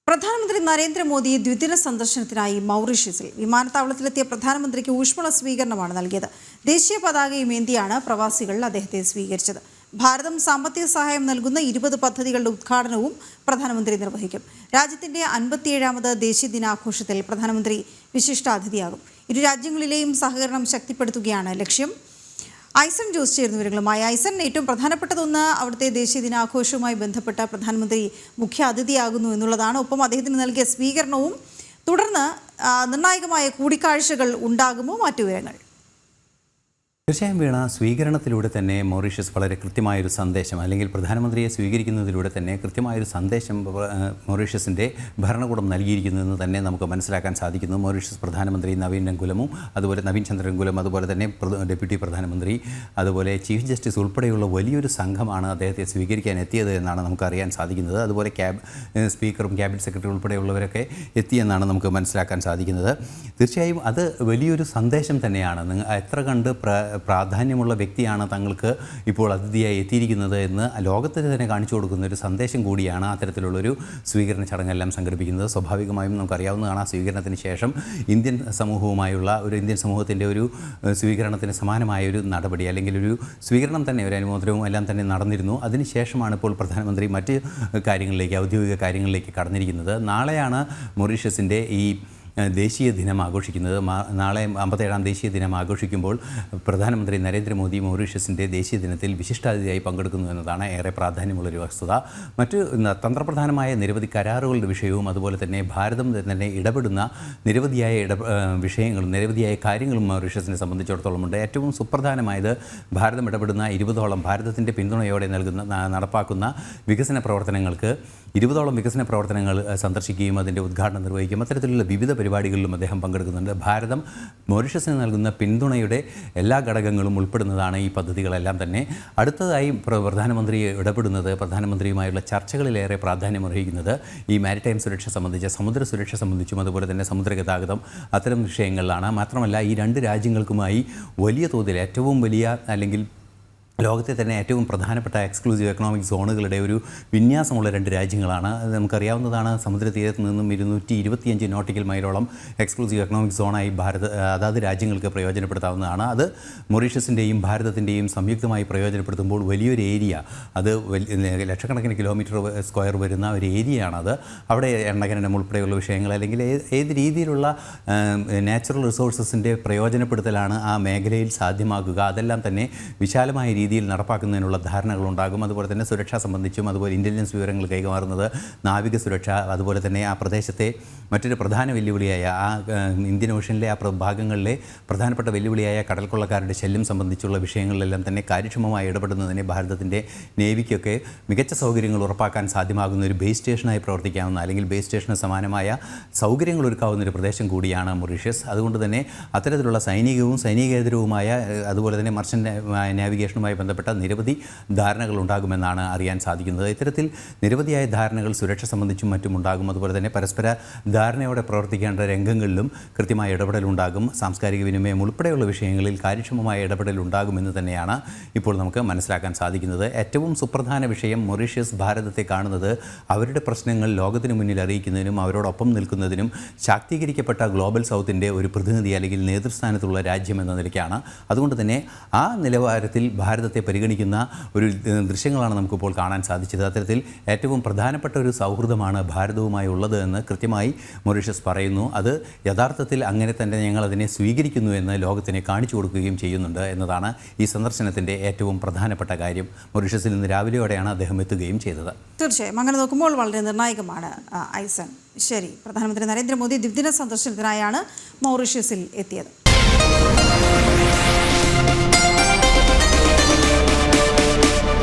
പ്രധാനമന്ത്രി നരേന്ദ്രമോദി ദ്വിദിന സന്ദർശനത്തിനായി മൗറീഷ്യസിൽ വിമാനത്താവളത്തിലെത്തിയ പ്രധാനമന്ത്രിക്ക് ഊഷ്മള സ്വീകരണമാണ് നൽകിയത്. ദേശീയ പതാകയും ഏന്തിയാണ് പ്രവാസികൾ അദ്ദേഹത്തെ സ്വീകരിച്ചത്. ഭാരതം സാമ്പത്തിക സഹായം നൽകുന്ന 20 പദ്ധതികളുടെ ഉദ്ഘാടനവും പ്രധാനമന്ത്രി നിർവഹിക്കും. രാജ്യത്തിന്റെ 57ാമത് ദേശീയ ദിനാഘോഷത്തിൽ പ്രധാനമന്ത്രി വിശിഷ്ടാതിഥിയാകും. ഇരു രാജ്യങ്ങളിലെയും സഹകരണം ശക്തിപ്പെടുത്തുകയാണ് ലക്ഷ്യം. ഐസൻ ജോസ് ചേർന്ന് വിവരങ്ങളുമായി. ഐസൻ, ഏറ്റവും പ്രധാനപ്പെട്ടതൊന്ന് അവിടുത്തെ ദേശീയ ദിനാഘോഷവുമായി ബന്ധപ്പെട്ട പ്രധാനമന്ത്രി മുഖ്യ അതിഥിയാകുന്നു എന്നുള്ളതാണ്. ഒപ്പം അദ്ദേഹത്തിന് നൽകിയ സ്വീകരണവും തുടർന്ന് നിർണായകമായ കൂടിക്കാഴ്ചകൾ ഉണ്ടാകുമോ? മറ്റു വിവരങ്ങൾ? തീർച്ചയായും വീണ, സ്വീകരണത്തിലൂടെ തന്നെ മൗറീഷ്യസ് വളരെ കൃത്യമായൊരു സന്ദേശം, അല്ലെങ്കിൽ പ്രധാനമന്ത്രിയെ സ്വീകരിക്കുന്നതിലൂടെ തന്നെ കൃത്യമായൊരു സന്ദേശം മൗറീഷ്യസിൻ്റെ ഭരണകൂടം നൽകിയിരിക്കുന്നു എന്ന് തന്നെ നമുക്ക് മനസ്സിലാക്കാൻ സാധിക്കുന്നു. മൗറീഷ്യസ് പ്രധാനമന്ത്രി നവീൻ രംഗുലമും അതുപോലെ നവീൻ ചന്ദ്രരംഗുലം, അതുപോലെ തന്നെ ഡെപ്യൂട്ടി പ്രധാനമന്ത്രി, അതുപോലെ ചീഫ് ജസ്റ്റിസ് ഉൾപ്പെടെയുള്ള വലിയൊരു സംഘമാണ് അദ്ദേഹത്തെ സ്വീകരിക്കാൻ എത്തിയത് എന്നാണ് നമുക്കറിയാൻ സാധിക്കുന്നത്. അതുപോലെ സ്പീക്കറും ക്യാബിനറ്റ് സെക്രട്ടറി ഉൾപ്പെടെയുള്ളവരൊക്കെ എത്തിയെന്നാണ് നമുക്ക് മനസ്സിലാക്കാൻ സാധിക്കുന്നത്. തീർച്ചയായും അത് വലിയൊരു സന്ദേശം തന്നെയാണ്. എത്ര കണ്ട് പ്രാധാന്യമുള്ള വ്യക്തിയാണ് തങ്ങൾക്ക് ഇപ്പോൾ അതിഥിയായി എത്തിയിരിക്കുന്നത് എന്ന് ലോകത്തിന് തന്നെ കാണിച്ചു കൊടുക്കുന്ന ഒരു സന്ദേശം കൂടിയാണ് അത്തരത്തിലുള്ളൊരു സ്വീകരണ ചടങ്ങെല്ലാം സംഘടിപ്പിക്കുന്നത്. സ്വാഭാവികമായും നമുക്കറിയാവുന്നതാണ്, ആ സ്വീകരണത്തിന് ശേഷം ഇന്ത്യൻ സമൂഹത്തിൻ്റെ ഒരു സ്വീകരണത്തിന് സമാനമായ ഒരു നടപടി, അല്ലെങ്കിൽ ഒരു സ്വീകരണം തന്നെ, ഒരു അനുമോദനവും എല്ലാം തന്നെ നടന്നിരുന്നു. അതിനുശേഷമാണ് ഇപ്പോൾ പ്രധാനമന്ത്രി മറ്റ് കാര്യങ്ങളിലേക്ക്, ഔദ്യോഗിക കാര്യങ്ങളിലേക്ക് കടന്നിരിക്കുന്നത്. നാളെയാണ് മൗറീഷ്യസിൻ്റെ ഈ ദേശീയ ദിനം ആഘോഷിക്കുന്നത്. നാളെ 57ാം ദേശീയ ദിനം ആഘോഷിക്കുമ്പോൾ പ്രധാനമന്ത്രി നരേന്ദ്രമോദി മൗറീഷ്യസിൻ്റെ ദേശീയ ദിനത്തിൽ വിശിഷ്ടാതിഥിയായി പങ്കെടുക്കുന്നു എന്നതാണ് ഏറെ പ്രാധാന്യമുള്ളൊരു വസ്തുത. മറ്റ് തന്ത്രപ്രധാനമായ നിരവധി കരാറുകളുടെ വിഷയവും അതുപോലെ തന്നെ ഭാരതം തന്നെ ഇടപെടുന്ന നിരവധിയായ വിഷയങ്ങളും നിരവധിയായ കാര്യങ്ങളും മൗറീഷ്യസിനെ സംബന്ധിച്ചിടത്തോളം ഉണ്ട്. ഏറ്റവും സുപ്രധാനമായത് ഭാരതം ഇടപെടുന്ന 20ഓളം ഭാരതത്തിൻ്റെ പിന്തുണയോടെ നടപ്പാക്കുന്ന വികസന പ്രവർത്തനങ്ങൾക്ക് 20ഓളം വികസന പ്രവർത്തനങ്ങൾ സന്ദർശിക്കുകയും അതിൻ്റെ ഉദ്ഘാടനം നിർവഹിക്കുകയും അത്തരത്തിലുള്ള വിവിധ പരിപാടികളിലും അദ്ദേഹം പങ്കെടുക്കുന്നുണ്ട്. ഭാരതം മൗറീഷ്യസിന് നൽകുന്ന പിന്തുണയുടെ എല്ലാ ഘടകങ്ങളും ഉൾപ്പെടുന്നതാണ് ഈ പദ്ധതികളെല്ലാം തന്നെ. അടുത്തതായി പ്രധാനമന്ത്രി ഇടപെടുന്നത്, പ്രധാനമന്ത്രിയുമായുള്ള ചർച്ചകളിലേറെ പ്രാധാന്യമർഹിക്കുന്നത് ഈ മാരിടൈം സുരക്ഷ സംബന്ധിച്ച്, സമുദ്ര സുരക്ഷ സംബന്ധിച്ചും അതുപോലെ തന്നെ സമുദ്ര ഗതാഗതം, അത്തരം വിഷയങ്ങളിലാണ്. മാത്രമല്ല ഈ രണ്ട് രാജ്യങ്ങൾക്കുമായി വലിയ തോതിൽ ഏറ്റവും വലിയ, അല്ലെങ്കിൽ ലോകത്തെ തന്നെ ഏറ്റവും പ്രധാനപ്പെട്ട എക്സ്ക്ലൂസീവ് എക്കണോമിക് സോണുകളുടെ ഒരു വിന്യാസമുള്ള രണ്ട് രാജ്യങ്ങളാണ്. നമുക്കറിയാവുന്നതാണ്, സമുദ്രതീരത്ത് നിന്നും 225 നോട്ടിക്കൽ മൈലോളം എക്സ്ക്ലൂസീവ് എക്കണോമിക് സോണായി അതാത് രാജ്യങ്ങൾക്ക് പ്രയോജനപ്പെടുത്താവുന്നതാണ്. അത് മൗറീഷ്യസിൻ്റെയും ഭാരതത്തിൻ്റെയും സംയുക്തമായി പ്രയോജനപ്പെടുത്തുമ്പോൾ വലിയൊരു ഏരിയ, അത് ലക്ഷക്കണക്കിന് കിലോമീറ്റർ സ്ക്വയർ വരുന്ന ഒരു ഏരിയയാണത്. അവിടെ എണ്ണഖനനം ഉൾപ്പെടെയുള്ള വിഷയങ്ങൾ, അല്ലെങ്കിൽ ഏത് രീതിയിലുള്ള നാച്ചുറൽ റിസോഴ്സസിൻ്റെ പ്രയോജനപ്പെടുത്തലാണ് ആ മേഖലയിൽ സാധ്യമാക്കുക, അതെല്ലാം തന്നെ വിശാലമായ രീതിയിൽ നടപ്പാക്കുന്നതിനുള്ള ധാരണകളുണ്ടാകും. അതുപോലെ തന്നെ സുരക്ഷ സംബന്ധിച്ചും, അതുപോലെ ഇൻ്റലിജൻസ് വിവരങ്ങൾ കൈമാറുന്നത്, നാവിക സുരക്ഷ, അതുപോലെ തന്നെ ആ പ്രദേശത്തെ മറ്റൊരു പ്രധാന വെല്ലുവിളിയായ ഇന്ത്യൻ ഓഷ്യനിലെ ആ ഭാഗങ്ങളിലെ പ്രധാനപ്പെട്ട വെല്ലുവിളിയായ കടൽക്കൊള്ളക്കാരുടെ ശല്യം സംബന്ധിച്ചുള്ള വിഷയങ്ങളിലെല്ലാം തന്നെ കാര്യക്ഷമമായി ഇടപെടുന്നതിന് ഭാരതത്തിൻ്റെ നേവിക്കൊക്കെ മികച്ച സൗകര്യങ്ങൾ ഉറപ്പാക്കാൻ സാധ്യമാകുന്ന ഒരു ബേസ് സ്റ്റേഷനായി പ്രവർത്തിക്കാവുന്ന, അല്ലെങ്കിൽ ബേസ് സ്റ്റേഷന് സമാനമായ സൗകര്യങ്ങൾ ഒരുക്കാവുന്ന ഒരു പ്രദേശം കൂടിയാണ് മൗറീഷ്യസ്. അതുകൊണ്ട് തന്നെ അത്തരത്തിലുള്ള സൈനികവും സൈനികേതരവുമായ, അതുപോലെ തന്നെ മർച്ചൻ്റ് നാവിഗേഷനുമായി ബന്ധപ്പെട്ട നിരവധി ധാരണകൾ ഉണ്ടാകുമെന്നാണ് അറിയാൻ സാധിക്കുന്നത്. ഇത്തരത്തിൽ നിരവധിയായ ധാരണകൾ സുരക്ഷ സംബന്ധിച്ചും മറ്റും ഉണ്ടാകും. അതുപോലെ തന്നെ പരസ്പര ധാരണയോടെ പ്രവർത്തിക്കേണ്ട രംഗങ്ങളിലും കൃത്യമായ ഇടപെടലുണ്ടാകും. സാംസ്കാരിക വിനിമയം ഉൾപ്പെടെയുള്ള വിഷയങ്ങളിൽ കാര്യക്ഷമമായ ഇടപെടലുണ്ടാകുമെന്ന് തന്നെയാണ് ഇപ്പോൾ നമുക്ക് മനസ്സിലാക്കാൻ സാധിക്കുന്നത്. ഏറ്റവും സുപ്രധാന വിഷയം, മൗറീഷ്യസ് ഭാരതത്തെ കാണുന്നത് അവരുടെ പ്രശ്നങ്ങൾ ലോകത്തിന് മുന്നിൽ അറിയിക്കുന്നതിനും അവരോടൊപ്പം നിൽക്കുന്നതിനും ശാക്തീകരിക്കപ്പെട്ട ഗ്ലോബൽ സൗത്തിൻ്റെ ഒരു പ്രതിനിധി, അല്ലെങ്കിൽ നേതൃസ്ഥാനത്തുള്ള രാജ്യം എന്ന നിലയ്ക്കാണ്. അതുകൊണ്ട് തന്നെ ആ നിലവാരത്തിൽ ഭാരതത്തെ പരിഗണിക്കുന്ന ഒരു ദൃശ്യങ്ങളാണ് നമുക്കിപ്പോൾ കാണാൻ സാധിച്ചത്. അത്തരത്തിൽ ഏറ്റവും പ്രധാനപ്പെട്ട ഒരു സൗഹൃദമാണ് ഭാരതവുമായി ഉള്ളത് എന്ന് കൃത്യമായി മൗറീഷ്യസ് പറയുന്നു. അത് യഥാർത്ഥത്തിൽ അങ്ങനെ തന്നെ ഞങ്ങളതിനെ സ്വീകരിക്കുന്നു എന്ന് ലോകത്തിനെ കാണിച്ചു കൊടുക്കുകയും ചെയ്യുന്നുണ്ട് എന്നതാണ് ഈ സന്ദർശനത്തിൻ്റെ ഏറ്റവും പ്രധാനപ്പെട്ട കാര്യം. മൗറീഷ്യസിൽ നിന്ന് രാവിലെയോടെയാണ് അദ്ദേഹം എത്തുകയും ചെയ്തത്. തീർച്ചയായും അങ്ങനെ നോക്കുമ്പോൾ വളരെ നിർണായകമാണ് ഐസൻ. ശരി, പ്രധാനമന്ത്രി നരേന്ദ്രമോദി ദ്വിദിന സന്ദർശനത്തിനായാണ് മൗറീഷ്യസിൽ എത്തിയത്.